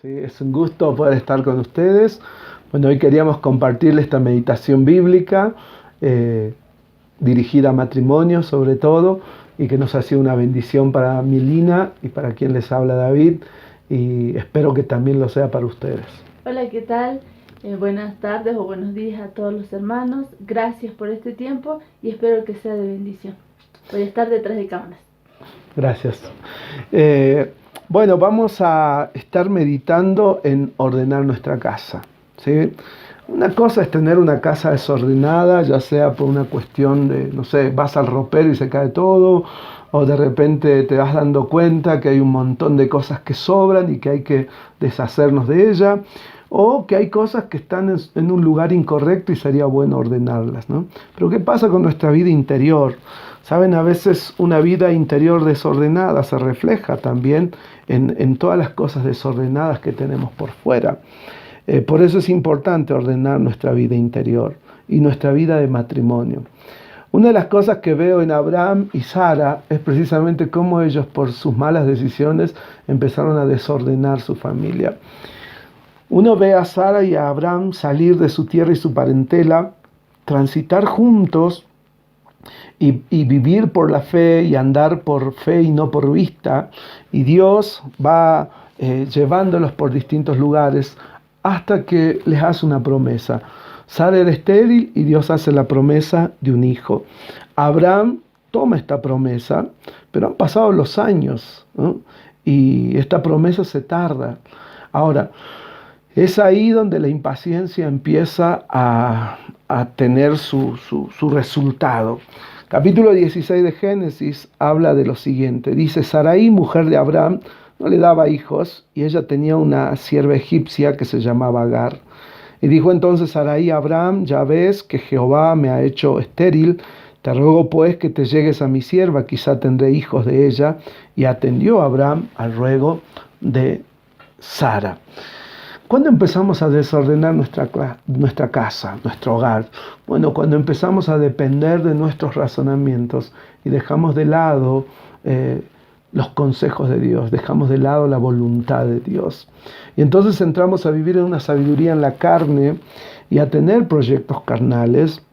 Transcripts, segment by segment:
Sí, es un gusto poder estar con ustedes. Bueno, hoy queríamos compartirles esta meditación bíblica eh, dirigida a matrimonio sobre todo, y que nos ha sido una bendición para Milina y para quien les habla David, y espero que también lo sea para ustedes. Hola, ¿qué tal? Buenas tardes o buenos días a todos los hermanos. Gracias por este tiempo y espero que sea de bendición. Voy a estar detrás de cámaras. Gracias. Bueno, vamos a estar meditando en ordenar nuestra casa, ¿sí? Una cosa es tener una casa desordenada, ya sea por una cuestión de, no sé, vas al ropero y se cae todo, o de repente te vas dando cuenta que hay un montón de cosas que sobran y que hay que deshacernos de ellas, o que hay cosas que están en un lugar incorrecto y sería bueno ordenarlas, ¿no? Pero ¿qué pasa con nuestra vida interior? Saben, a veces una vida interior desordenada se refleja también en todas las cosas desordenadas que tenemos por fuera. Por eso es importante ordenar nuestra vida interior y nuestra vida de matrimonio. Una de las cosas que veo en Abraham y Sara es precisamente cómo ellos, por sus malas decisiones, empezaron a desordenar su familia. Uno ve a Sara y a Abraham salir de su tierra y su parentela, transitar juntos y vivir por la fe y andar por fe y no por vista, y Dios va llevándolos por distintos lugares hasta que les hace una promesa. Sara era estéril y Dios hace la promesa de un hijo. Abraham toma esta promesa, pero han pasado los años, ¿no? Y esta promesa se tarda. Ahora, es ahí donde la impaciencia empieza a tener su resultado. Capítulo 16 de Génesis habla de lo siguiente. Dice: Sarai, mujer de Abraham, no le daba hijos, y ella tenía una sierva egipcia que se llamaba Agar. Y dijo entonces Sarai a Abraham: ya ves que Jehová me ha hecho estéril, te ruego pues que te llegues a mi sierva, quizá tendré hijos de ella. Y atendió Abraham al ruego de Sara. ¿Cuándo empezamos a desordenar nuestra casa, nuestro hogar? Bueno, cuando empezamos a depender de nuestros razonamientos y dejamos de lado los consejos de Dios, dejamos de lado la voluntad de Dios. Y entonces entramos a vivir en una sabiduría en la carne y a tener proyectos carnales,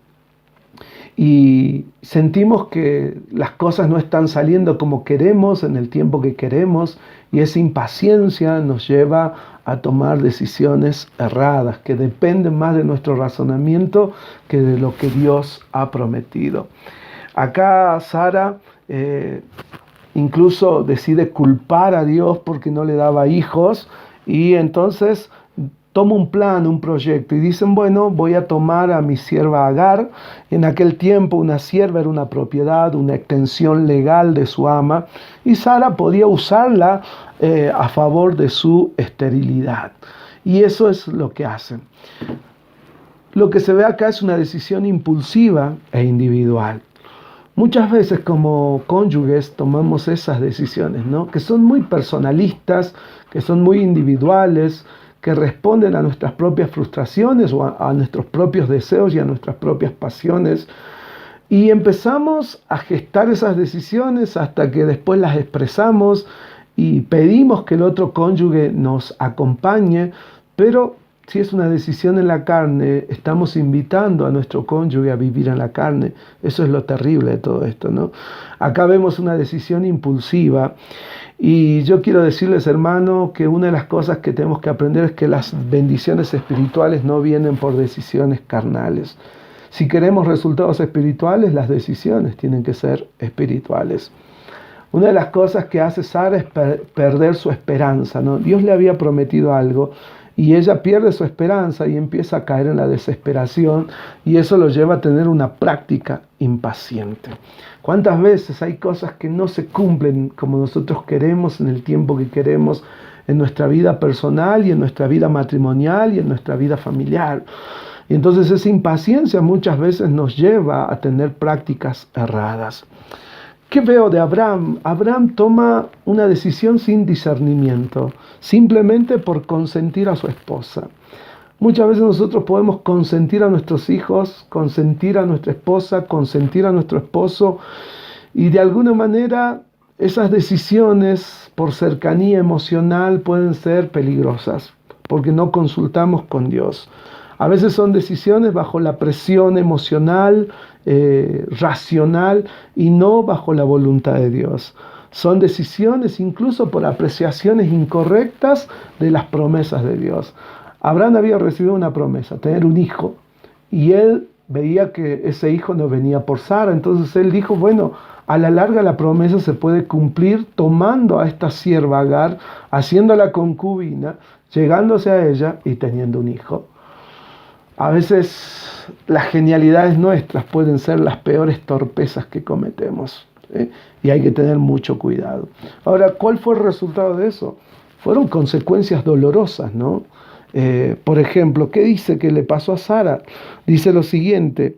y sentimos que las cosas no están saliendo como queremos, en el tiempo que queremos, y esa impaciencia nos lleva a tomar decisiones erradas, que dependen más de nuestro razonamiento que de lo que Dios ha prometido. Acá Sara incluso decide culpar a Dios porque no le daba hijos, y entonces toma un plan, un proyecto, y dicen: bueno, voy a tomar a mi sierva Agar. En aquel tiempo una sierva era una propiedad, una extensión legal de su ama, y Sara podía usarla a favor de su esterilidad. Y eso es lo que hacen. Lo que se ve acá es una decisión impulsiva e individual. Muchas veces como cónyuges tomamos esas decisiones, ¿no? Que son muy personalistas, que son muy individuales, que responden a nuestras propias frustraciones o a nuestros propios deseos y a nuestras propias pasiones. Y empezamos a gestar esas decisiones hasta que después las expresamos y pedimos que el otro cónyuge nos acompañe, pero si es una decisión en la carne, estamos invitando a nuestro cónyuge a vivir en la carne. Eso es lo terrible de todo esto, ¿no? Acá vemos una decisión impulsiva, y yo quiero decirles, hermano, que una de las cosas que tenemos que aprender es que las bendiciones espirituales no vienen por decisiones carnales. Si queremos resultados espirituales, las decisiones tienen que ser espirituales. Una de las cosas que hace Sara es perder su esperanza, ¿no? Dios le había prometido algo y ella pierde su esperanza y empieza a caer en la desesperación, y eso lo lleva a tener una práctica impaciente. ¿Cuántas veces hay cosas que no se cumplen como nosotros queremos, en el tiempo que queremos, en nuestra vida personal y en nuestra vida matrimonial y en nuestra vida familiar? Y entonces esa impaciencia muchas veces nos lleva a tener prácticas erradas. ¿Qué veo de Abraham? Abraham toma una decisión sin discernimiento, simplemente por consentir a su esposa. Muchas veces nosotros podemos consentir a nuestros hijos, consentir a nuestra esposa, consentir a nuestro esposo, y de alguna manera esas decisiones por cercanía emocional pueden ser peligrosas, porque no consultamos con Dios. A veces son decisiones bajo la presión emocional, racional, y no bajo la voluntad de Dios. Son decisiones incluso por apreciaciones incorrectas de las promesas de Dios. Abraham había recibido una promesa, tener un hijo, y él veía que ese hijo no venía por Sara. Entonces él dijo, bueno, a la larga la promesa se puede cumplir tomando a esta sierva Agar, haciéndola concubina, llegándose a ella y teniendo un hijo. A veces las genialidades nuestras pueden ser las peores torpezas que cometemos, ¿sí? Y hay que tener mucho cuidado. Ahora, ¿cuál fue el resultado de eso? Fueron consecuencias dolorosas, ¿no? Por ejemplo, ¿qué dice que le pasó a Sara? Dice lo siguiente,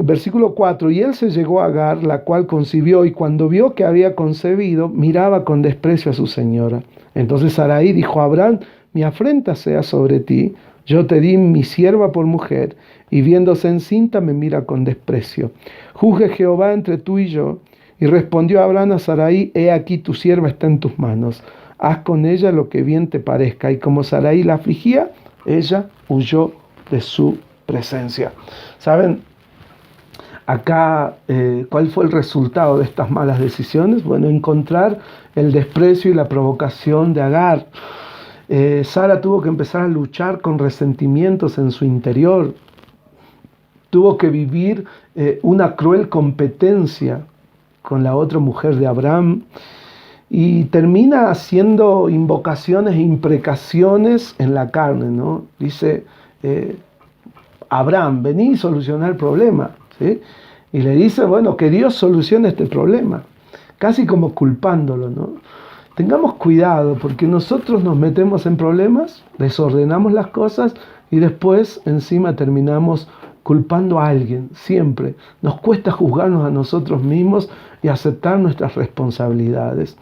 versículo 4, y él se llegó a Agar, la cual concibió, y cuando vio que había concebido, miraba con desprecio a su señora. Entonces Sarai dijo a Abraham, mi afrenta sea sobre ti, yo te di mi sierva por mujer, y viéndose encinta me mira con desprecio. Juzgue Jehová entre tú y yo. Y respondió Abraham a Sarai, he aquí tu sierva está en tus manos, haz con ella lo que bien te parezca. Y como Sarai la afligía, ella huyó de su presencia. ¿Saben? Acá, ¿cuál fue el resultado de estas malas decisiones? Bueno, encontrar el desprecio y la provocación de Agar. Sara tuvo que empezar a luchar con resentimientos en su interior. Tuvo que vivir una cruel competencia con la otra mujer de Abraham. Y termina haciendo invocaciones e imprecaciones en la carne, ¿no? Dice, Abraham, vení y soluciona el problema, ¿sí? Y le dice, bueno, que Dios solucione este problema, casi como culpándolo, ¿no? Tengamos cuidado, porque nosotros nos metemos en problemas, desordenamos las cosas y después encima terminamos culpando a alguien. Siempre nos cuesta juzgarnos a nosotros mismos y aceptar nuestras responsabilidades.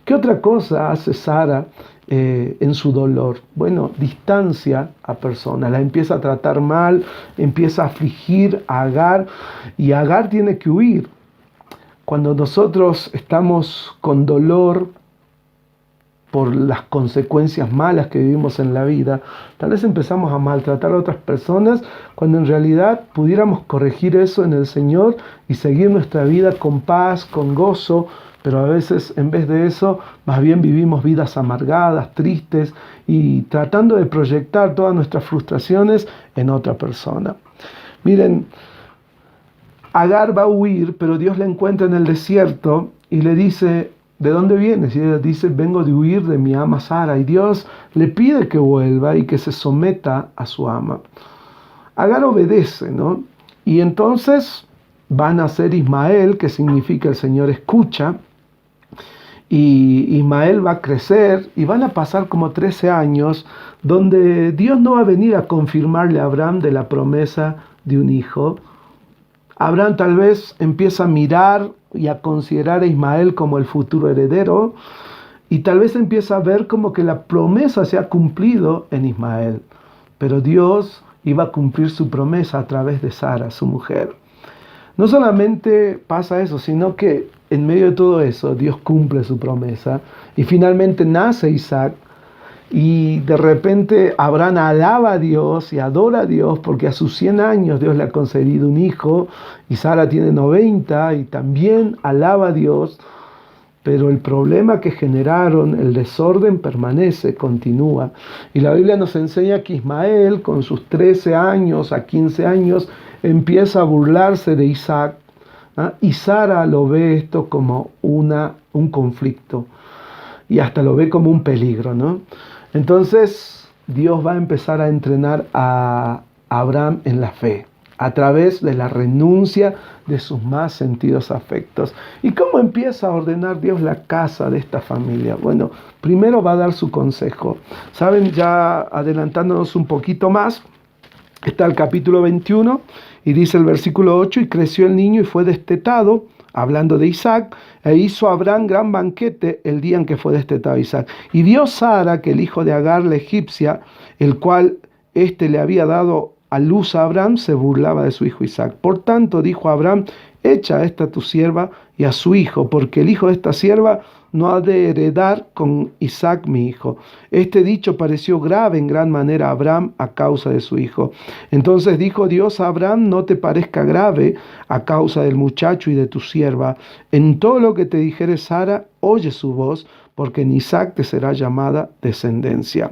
¿Qué otra cosa hace Sara en su dolor? Bueno, distancia a personas, la empieza a tratar mal, empieza a afligir a Agar, y Agar tiene que huir. Cuando nosotros estamos con dolor por las consecuencias malas que vivimos en la vida, tal vez empezamos a maltratar a otras personas, cuando en realidad pudiéramos corregir eso en el Señor y seguir nuestra vida con paz, con gozo, pero a veces en vez de eso, más bien vivimos vidas amargadas, tristes, y tratando de proyectar todas nuestras frustraciones en otra persona. Miren, Agar va a huir, pero Dios la encuentra en el desierto y le dice, ¿de dónde vienes? Y ella dice, vengo de huir de mi ama Sara. Y Dios le pide que vuelva y que se someta a su ama. Agar obedece, ¿no? Y entonces va a nacer Ismael, que significa el Señor escucha. Y Ismael va a crecer y van a pasar como 13 años donde Dios no va a venir a confirmarle a Abraham de la promesa de un hijo. Abraham tal vez empieza a mirar y a considerar a Ismael como el futuro heredero, y tal vez empieza a ver como que la promesa se ha cumplido en Ismael, pero Dios iba a cumplir su promesa a través de Sara, su mujer. No solamente pasa eso, sino que en medio de todo eso Dios cumple su promesa y finalmente nace Isaac. Y de repente Abraham alaba a Dios y adora a Dios porque a sus 100 años Dios le ha concedido un hijo, y Sara tiene 90 y también alaba a Dios, pero el problema que generaron, el desorden, permanece, continúa. Y la Biblia nos enseña que Ismael, con sus 13 años a 15 años, empieza a burlarse de Isaac, ¿ah? Y Sara lo ve esto como un conflicto y hasta lo ve como un peligro, ¿no? Entonces Dios va a empezar a entrenar a Abraham en la fe a través de la renuncia de sus más sentidos afectos. ¿Y cómo empieza a ordenar Dios la casa de esta familia? Bueno, primero va a dar su consejo. Saben, ya adelantándonos un poquito más, está el capítulo 21 y dice el versículo 8, y creció el niño y fue destetado, hablando de Isaac, e hizo Abraham gran banquete el día en que fue destetado Isaac. Y vio Sara que el hijo de Agar la egipcia, el cual éste le había dado a luz a Abraham, se burlaba de su hijo Isaac. Por tanto dijo a Abraham, echa a esta tu sierva y a su hijo, porque el hijo de esta sierva no ha de heredar con Isaac mi hijo. Este dicho pareció grave en gran manera a Abraham a causa de su hijo. Entonces dijo Dios a Abraham: no te parezca grave a causa del muchacho y de tu sierva. En todo lo que te dijere Sara, oye su voz, porque en Isaac te será llamada descendencia.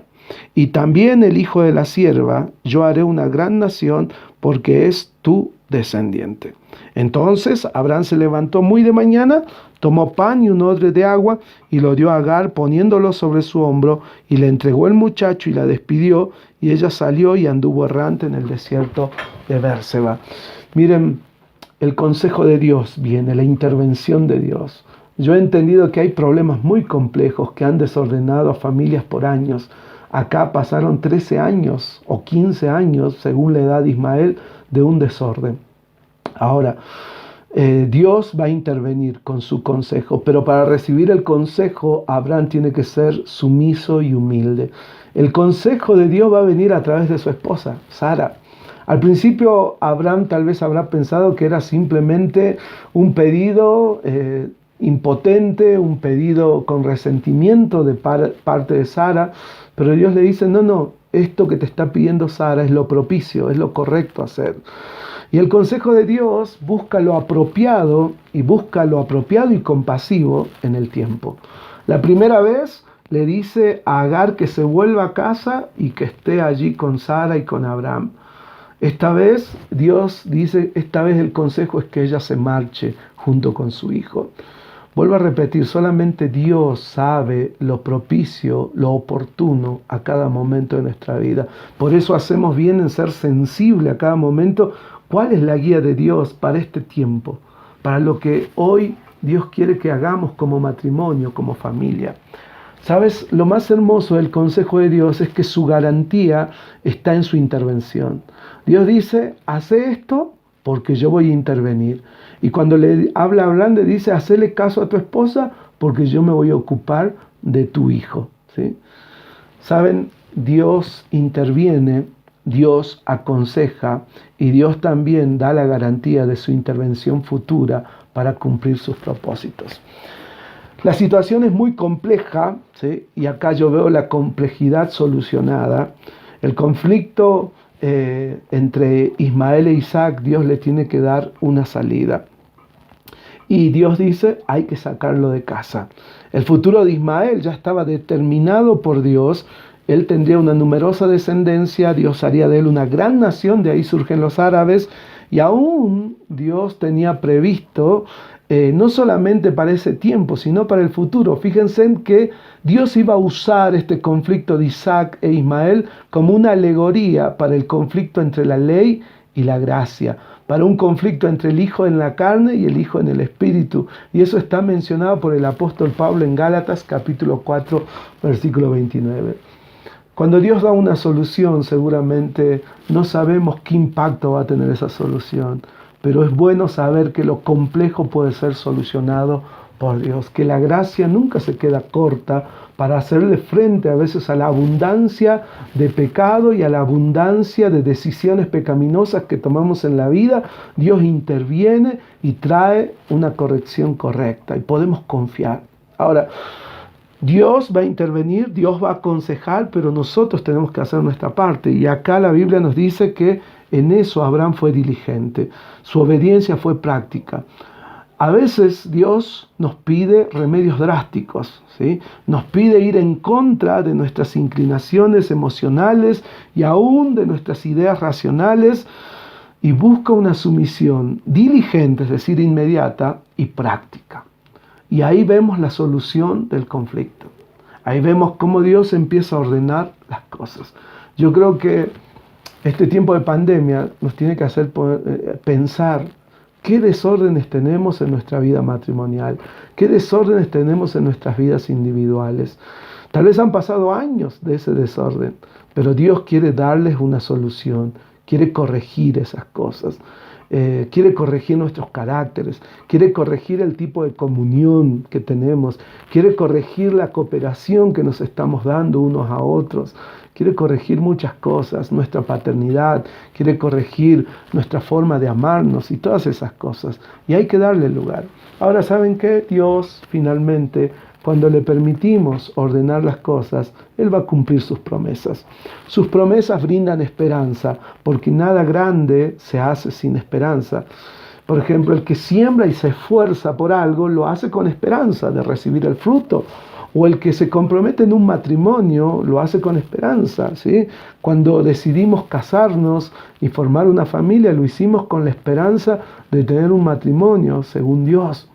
Y también el hijo de la sierva, yo haré una gran nación, porque es tu descendiente. Entonces Abraham se levantó muy de mañana, tomó pan y un odre de agua y lo dio a Agar, poniéndolo sobre su hombro, y le entregó el muchacho y la despidió, y ella salió y anduvo errante en el desierto de Bérseba. Miren, el consejo de Dios viene, la intervención de Dios. Yo he entendido que hay problemas muy complejos que han desordenado a familias por años. Acá pasaron 13 años o 15 años, según la edad de Ismael, de un desorden. Ahora, Dios va a intervenir con su consejo, pero para recibir el consejo, Abraham tiene que ser sumiso y humilde. El consejo de Dios va a venir a través de su esposa, Sara. Al principio, Abraham tal vez habrá pensado que era simplemente un pedido impotente, un pedido con resentimiento de parte de Sara, pero Dios le dice: no, esto que te está pidiendo Sara es lo propicio, es lo correcto hacer. Y el consejo de Dios busca lo apropiado y compasivo en el tiempo. La primera vez le dice a Agar que se vuelva a casa y que esté allí con Sara y con Abraham. Esta vez Dios dice, esta vez el consejo es que ella se marche junto con su hijo. Vuelvo a repetir, solamente Dios sabe lo propicio, lo oportuno a cada momento de nuestra vida. Por eso hacemos bien en ser sensible a cada momento. ¿Cuál es la guía de Dios para este tiempo? Para lo que hoy Dios quiere que hagamos como matrimonio, como familia. ¿Sabes? Lo más hermoso del consejo de Dios es que su garantía está en su intervención. Dios dice: hace esto porque yo voy a intervenir. Y cuando le habla hablando, dice: hacele caso a tu esposa porque yo me voy a ocupar de tu hijo. ¿Sí? ¿Saben? Dios interviene, Dios aconseja y Dios también da la garantía de su intervención futura para cumplir sus propósitos. La situación es muy compleja, ¿sí? Y acá yo veo la complejidad solucionada. El conflicto entre Ismael e Isaac, Dios le tiene que dar una salida. Y Dios dice: hay que sacarlo de casa. El futuro de Ismael ya estaba determinado por Dios. Él tendría una numerosa descendencia, Dios haría de él una gran nación, de ahí surgen los árabes, y aún Dios tenía previsto, no solamente para ese tiempo, sino para el futuro. Fíjense en que Dios iba a usar este conflicto de Isaac e Ismael como una alegoría para el conflicto entre la ley y la gracia, para un conflicto entre el Hijo en la carne y el Hijo en el Espíritu. Y eso está mencionado por el apóstol Pablo en Gálatas capítulo 4, versículo 29. Cuando Dios da una solución, seguramente no sabemos qué impacto va a tener esa solución, pero es bueno saber que lo complejo puede ser solucionado por Dios, que la gracia nunca se queda corta para hacerle frente a veces a la abundancia de pecado y a la abundancia de decisiones pecaminosas que tomamos en la vida. Dios interviene y trae una corrección correcta y podemos confiar. Ahora, Dios va a intervenir, Dios va a aconsejar, pero nosotros tenemos que hacer nuestra parte. Y acá la Biblia nos dice que en eso Abraham fue diligente, su obediencia fue práctica. A veces Dios nos pide remedios drásticos, ¿sí? Nos pide ir en contra de nuestras inclinaciones emocionales y aún de nuestras ideas racionales, y busca una sumisión diligente, es decir, inmediata y práctica. Y ahí vemos la solución del conflicto. Ahí vemos cómo Dios empieza a ordenar las cosas. Yo creo que este tiempo de pandemia nos tiene que hacer pensar qué desórdenes tenemos en nuestra vida matrimonial, qué desórdenes tenemos en nuestras vidas individuales. Tal vez han pasado años de ese desorden, pero Dios quiere darles una solución, quiere corregir esas cosas. quiere corregir nuestros caracteres, quiere corregir el tipo de comunión que tenemos, quiere corregir la cooperación que nos estamos dando unos a otros, quiere corregir muchas cosas, nuestra paternidad, quiere corregir nuestra forma de amarnos y todas esas cosas. Y hay que darle lugar. Ahora, ¿saben qué? Dios finalmente, cuando le permitimos ordenar las cosas, Él va a cumplir sus promesas. Sus promesas brindan esperanza, porque nada grande se hace sin esperanza. Por ejemplo, el que siembra y se esfuerza por algo, lo hace con esperanza de recibir el fruto. O el que se compromete en un matrimonio, lo hace con esperanza, ¿sí? Cuando decidimos casarnos y formar una familia, lo hicimos con la esperanza de tener un matrimonio según Dios.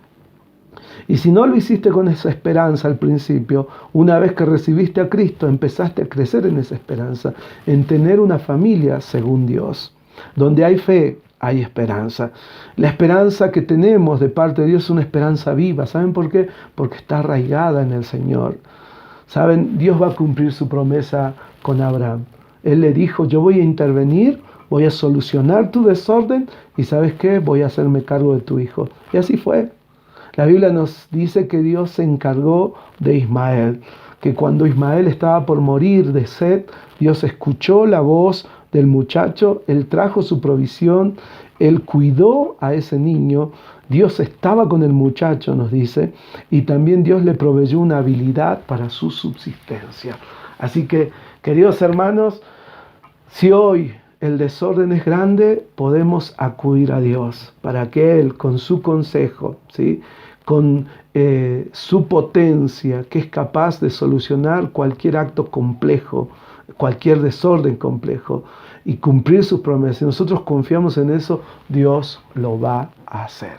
Y si no lo hiciste con esa esperanza al principio, una vez que recibiste a Cristo, empezaste a crecer en esa esperanza, en tener una familia según Dios. Donde hay fe, hay esperanza. La esperanza que tenemos de parte de Dios es una esperanza viva. ¿Saben por qué? Porque está arraigada en el Señor. ¿Saben? Dios va a cumplir su promesa con Abraham. Él le dijo, yo voy a intervenir, voy a solucionar tu desorden y ¿sabes qué? Voy a hacerme cargo de tu hijo. Y así fue. La Biblia nos dice que Dios se encargó de Ismael, que cuando Ismael estaba por morir de sed, Dios escuchó la voz del muchacho, Él trajo su provisión, Él cuidó a ese niño, Dios estaba con el muchacho, nos dice, y también Dios le proveyó una habilidad para su subsistencia. Así que, queridos hermanos, si hoy el desorden es grande, podemos acudir a Dios para que Él, con su consejo, ¿sí? Con su potencia, que es capaz de solucionar cualquier acto complejo, cualquier desorden complejo y cumplir sus promesas. Si nosotros confiamos en eso, Dios lo va a hacer.